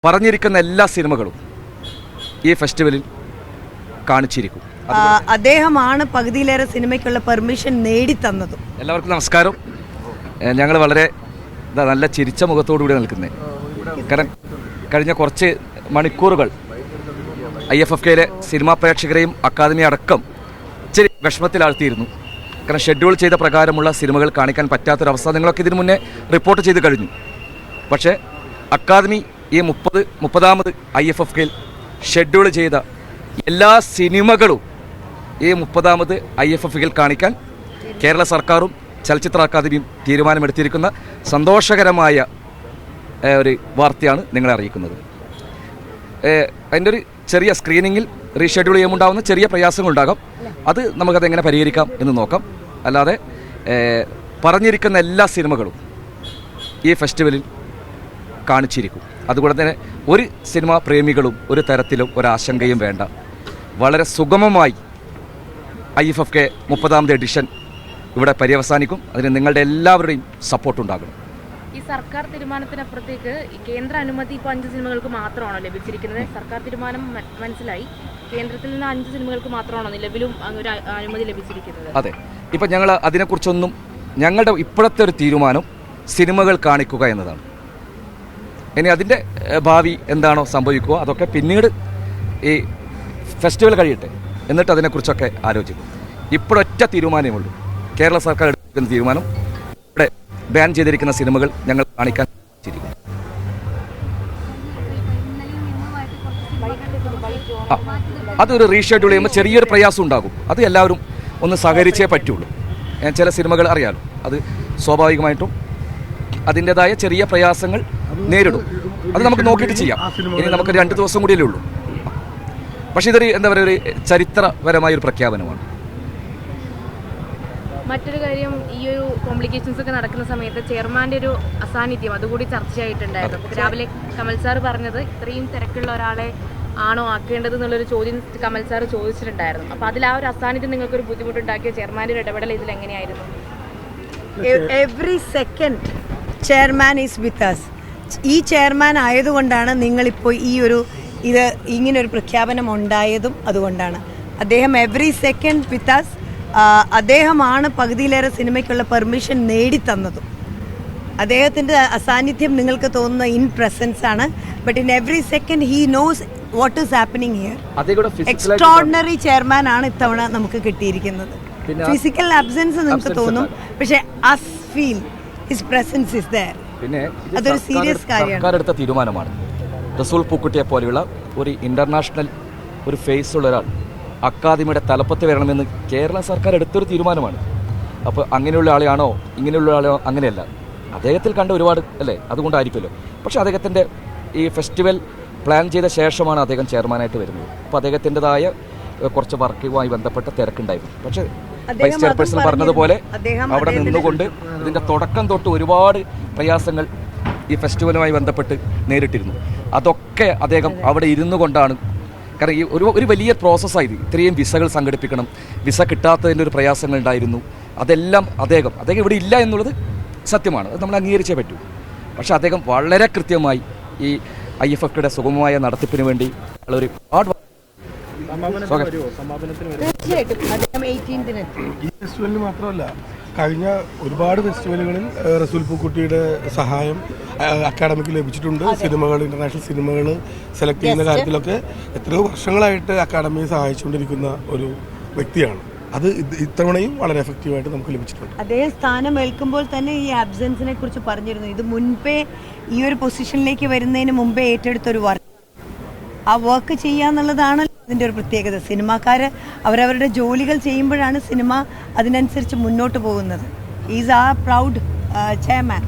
പറഞ്ഞിരിക്കുന്ന എല്ലാ സിനിമകളും ഈ ഫെസ്റ്റിവലിൽ കാണിച്ചിരിക്കും. അദ്ദേഹമാണ് പകുതിയിലേറെ സിനിമയ്ക്കുള്ള പെർമിഷൻ നേടിത്തന്നതും. എല്ലാവർക്കും നമസ്കാരം. ഞങ്ങൾ വളരെ നല്ല ചിരിച്ച മുഖത്തോടുകൂടി നിൽക്കുന്നത്. കാരണം കഴിഞ്ഞ കുറച്ച് മണിക്കൂറുകൾ IFFKയിലെ സിനിമാ പ്രേക്ഷകരെയും അക്കാദമി അടക്കം ഇച്ചിരി വിഷമത്തിലാഴ്ത്തിയിരുന്നു. കാരണം ഷെഡ്യൂൾ ചെയ്ത പ്രകാരമുള്ള സിനിമകൾ കാണിക്കാൻ പറ്റാത്തൊരവസ്ഥ നിങ്ങളൊക്കെ ഇതിനു മുന്നേ റിപ്പോർട്ട് ചെയ്ത് കഴിഞ്ഞു. പക്ഷേ അക്കാദമി ഈ 30ാമത് IFFKയിൽ ഷെഡ്യൂൾ ചെയ്ത എല്ലാ സിനിമകളും ഈ 30ാമത് IFFKയിൽ കാണിക്കാൻ കേരള സർക്കാരും ചലച്ചിത്ര അക്കാദമിയും തീരുമാനമെടുത്തിരിക്കുന്ന സന്തോഷകരമായ ഒരു വാർത്തയാണ് നിങ്ങളെ അറിയിക്കുന്നത്. അതിൻ്റെ ഒരു ചെറിയ സ്ക്രീനിങ്ങിൽ റീഷെഡ്യൂൾ ചെയ്യുമ്പോണ്ടാകുന്ന ചെറിയ പ്രയാസങ്ങളുണ്ടാകാം. അത് നമുക്കതെങ്ങനെ പരിഹരിക്കാം എന്ന് നോക്കാം. അല്ലാതെ പറഞ്ഞിരിക്കുന്ന എല്ലാ സിനിമകളും ഈ ഫെസ്റ്റിവലിൽ കാണിച്ചിരിക്കും. അതുകൊണ്ട് തന്നെ ഒരു സിനിമാ പ്രേമികളും ഒരു തരത്തിലും ഒരാശങ്കയും വേണ്ട. വളരെ സുഗമമായി IFFK 30ാമത് എഡിഷൻ ഇവിടെ പര്യവസാനിക്കും. അതിന് നിങ്ങളുടെ എല്ലാവരുടെയും സപ്പോർട്ട് ഉണ്ടാകണം. ഈ സർക്കാർ തീരുമാനത്തിനപ്പുറത്തേക്ക് കേന്ദ്ര അനുമതി ഇപ്പോൾ 5 സിനിമകൾക്ക് മാത്രമാണോ ലഭിച്ചിരിക്കുന്നത്? സർക്കാർ തീരുമാനം മനസ്സിലായി, കേന്ദ്രത്തിൽ നിന്ന് 5 സിനിമകൾക്ക് മാത്രമാണോ നിലവിലും ഒരു അനുമതി ലഭിച്ചിരിക്കുന്നത്? അതെ. ഇപ്പം ഞങ്ങൾ അതിനെക്കുറിച്ചൊന്നും, ഞങ്ങളുടെ ഇപ്പോഴത്തെ ഒരു തീരുമാനം സിനിമകൾ കാണിക്കുക എന്നതാണ്. ഇനി അതിൻ്റെ ഭാവി എന്താണോ സംഭവിക്കുക അതൊക്കെ പിന്നീട് ഈ ഫെസ്റ്റിവൽ കഴിയട്ടെ, എന്നിട്ട് അതിനെക്കുറിച്ചൊക്കെ ആലോചിക്കും. ഇപ്പോഴൊറ്റ തീരുമാനമേ ഉള്ളൂ. കേരള സർക്കാർ എടുക്കുന്ന തീരുമാനം ഇവിടെ ബാൻ ചെയ്തിരിക്കുന്ന സിനിമകൾ ഞങ്ങൾ കാണിക്കാൻ ചിരിക്കും. അതൊരു റീഷെഡ്യൂൾ ചെയ്യുമ്പോൾ ചെറിയൊരു പ്രയാസം ഉണ്ടാകും. അത് എല്ലാവരും ഒന്ന് സഹകരിച്ചേ പറ്റുള്ളൂ. ചില സിനിമകൾ അറിയാലോ, അത് സ്വാഭാവികമായിട്ടും അതിൻ്റെതായ ചെറിയ പ്രയാസങ്ങൾ നേരിടും. അത് നമുക്ക് നോക്കിയിട്ട് ചെയ്യാം. ഇനി നമുക്ക് 2 ദിവസം കൂടിയല്ലേ ഉള്ളൂ. പക്ഷേ ഇതൊരു എന്താ പറയുക, ഒരു ചരിത്രപരമായൊരു പ്രഖ്യാപനമാണ്. മറ്റൊരു കാര്യം, ഈ ഒരു കോംപ്ലിക്കേഷൻസ് ഒക്കെ നടക്കുന്ന സമയത്ത് ചെയർമാൻ്റെ ഒരു അസാന്നിധ്യം അതുകൂടി ചർച്ചയായിട്ടുണ്ടായിരുന്നു. രാവിലെ കമൽ സാർ പറഞ്ഞത് ഇത്രയും തിരക്കുള്ള ഒരാളെ ആണോ ആക്കേണ്ടത് എന്നുള്ളൊരു ചോദ്യം കമൽ സാർ ചോദിച്ചിട്ടുണ്ടായിരുന്നു. അപ്പോൾ അതിൽ ആ ഒരു അസാന്നിധ്യം നിങ്ങൾക്കൊരു ബുദ്ധിമുട്ടുണ്ടാക്കിയ ചെയർമാൻ്റെ ഒരു ഇടപെടൽ ഇതിൽ എങ്ങനെയായിരുന്നു? Every second chairman is with us. ഈ ചെയർമാൻ ആയതുകൊണ്ടാണ് നിങ്ങളിപ്പോൾ ഇത് ഇങ്ങനൊരു പ്രഖ്യാപനം ഉണ്ടായതും അതുകൊണ്ടാണ്. അദ്ദേഹം എവറി സെക്കൻഡ് വിത്ത് അസ്. അദ്ദേഹമാണ് പകുതിയിലേറെ സിനിമയ്ക്കുള്ള പെർമിഷൻ നേടിത്തന്നതും. അദ്ദേഹത്തിൻ്റെ അസാന്നിധ്യം നിങ്ങൾക്ക് തോന്നുന്ന ഇൻ പ്രസൻസ് ആണ്. But in every second he knows what is happening here. Extraordinary chairman ആണ് ഇത്തവണ നമുക്ക് കിട്ടിയിരിക്കുന്നത്. ഫിസിക്കൽ ആബ്സെൻസ് നിങ്ങൾക്ക് തോന്നും, പക്ഷേ us feel his presence is there. പിന്നെ അതൊരു സീരിയസ് കാര്യമാണ്. സർക്കാർ എടുത്ത തീരുമാനമാണ്. റസൂൽ പൂക്കുട്ടിയെ പോലെയുള്ള ഒരു ഇന്റർനാഷണൽ ഒരു ഫേസ് ഉള്ള ഒരാൾ അക്കാദമിയുടെ തലപ്പത്ത് വരണമെന്ന് കേരള സർക്കാർ എടുത്തൊരു തീരുമാനമാണ്. അപ്പോൾ അങ്ങനെയുള്ള ആളെയാണോ ഇങ്ങനെയുള്ള ആളോ? അങ്ങനെയല്ല. അദ്ദേഹത്തിൽ കണ്ട ഒരുപാട് അല്ലേ, അതുകൊണ്ടായിരിക്കുമല്ലോ. പക്ഷേ അദ്ദേഹത്തിൻ്റെ ഈ ഫെസ്റ്റിവൽ പ്ലാൻ ചെയ്ത ശേഷമാണ് അദ്ദേഹം ചെയർമാനായിട്ട് വരുന്നത്. അപ്പോൾ അദ്ദേഹത്തിൻ്റെതായ കുറച്ച് വർക്കുമായി ബന്ധപ്പെട്ട തിരക്കുണ്ടായിരുന്നു. പക്ഷേ വൈസ് ചെയർപേഴ്സൺ പറഞ്ഞതുപോലെ അവിടെ നിന്നുകൊണ്ട് ഇതിൻ്റെ തുടക്കം തൊട്ട് ഒരുപാട് പ്രയാസങ്ങൾ ഈ ഫെസ്റ്റിവലുമായി ബന്ധപ്പെട്ട് നേരിട്ടിരുന്നു. അതൊക്കെ അദ്ദേഹം അവിടെ ഇരുന്നു കൊണ്ടാണ്. കാരണം ഈ ഒരു വലിയ പ്രോസസ്സായത്. ഇത്രയും വിസകൾ സംഘടിപ്പിക്കണം, വിസ കിട്ടാത്തതിൻ്റെ ഒരു പ്രയാസങ്ങൾ ഉണ്ടായിരുന്നു. അതെല്ലാം അദ്ദേഹം ഇവിടെ ഇല്ല എന്നുള്ളത് സത്യമാണ്, അത് നമ്മൾ അംഗീകരിച്ചേ പറ്റൂ. പക്ഷേ അദ്ദേഹം വളരെ കൃത്യമായി ഈ IFFKയുടെ സുഗമമായ നടത്തിപ്പിന് വേണ്ടി ഒരു ഈ ഫെസ്റ്റിവലിന് മാത്രമല്ല, കഴിഞ്ഞ ഒരുപാട് ഫെസ്റ്റിവലുകളിൽ റസൂൽ പൂക്കുട്ടിയുടെ സഹായം അക്കാഡമിക്ക് ലഭിച്ചിട്ടുണ്ട്. സിനിമകൾ, ഇന്റർനാഷണൽ സിനിമകൾ സെലക്ട് ചെയ്യുന്ന കാര്യത്തിലൊക്കെ എത്രയോ വർഷങ്ങളായിട്ട് അക്കാഡമിയെ സഹായിച്ചുകൊണ്ടിരിക്കുന്ന ഒരു വ്യക്തിയാണ്. അത് ഇത്തവണയും വളരെ എഫക്റ്റീവായിട്ട് നമുക്ക് ലഭിച്ചിട്ടുണ്ട്. അദ്ദേഹം സ്ഥാനം ഏൽക്കുമ്പോൾ തന്നെ ഈ ആബ്സെൻസിനെ കുറിച്ച് പറഞ്ഞിരുന്നു. ഇത് മുൻപേ ഈ ഒരു പൊസിഷനിലേക്ക് വരുന്നതിന് മുമ്പേ ഏറ്റെടുത്തൊരു വർക്ക്. ആ വർക്ക് ചെയ്യാന്നുള്ളതാണ് ഇതിൻ്റെ ഒരു പ്രത്യേകത. സിനിമാക്കാർ അവരവരുടെ ജോലികൾ ചെയ്യുമ്പോഴാണ് സിനിമ അതിനനുസരിച്ച് മുന്നോട്ട് പോകുന്നത്. ഈസ് ആ പ്രൗഡ് ചെയർമാൻ.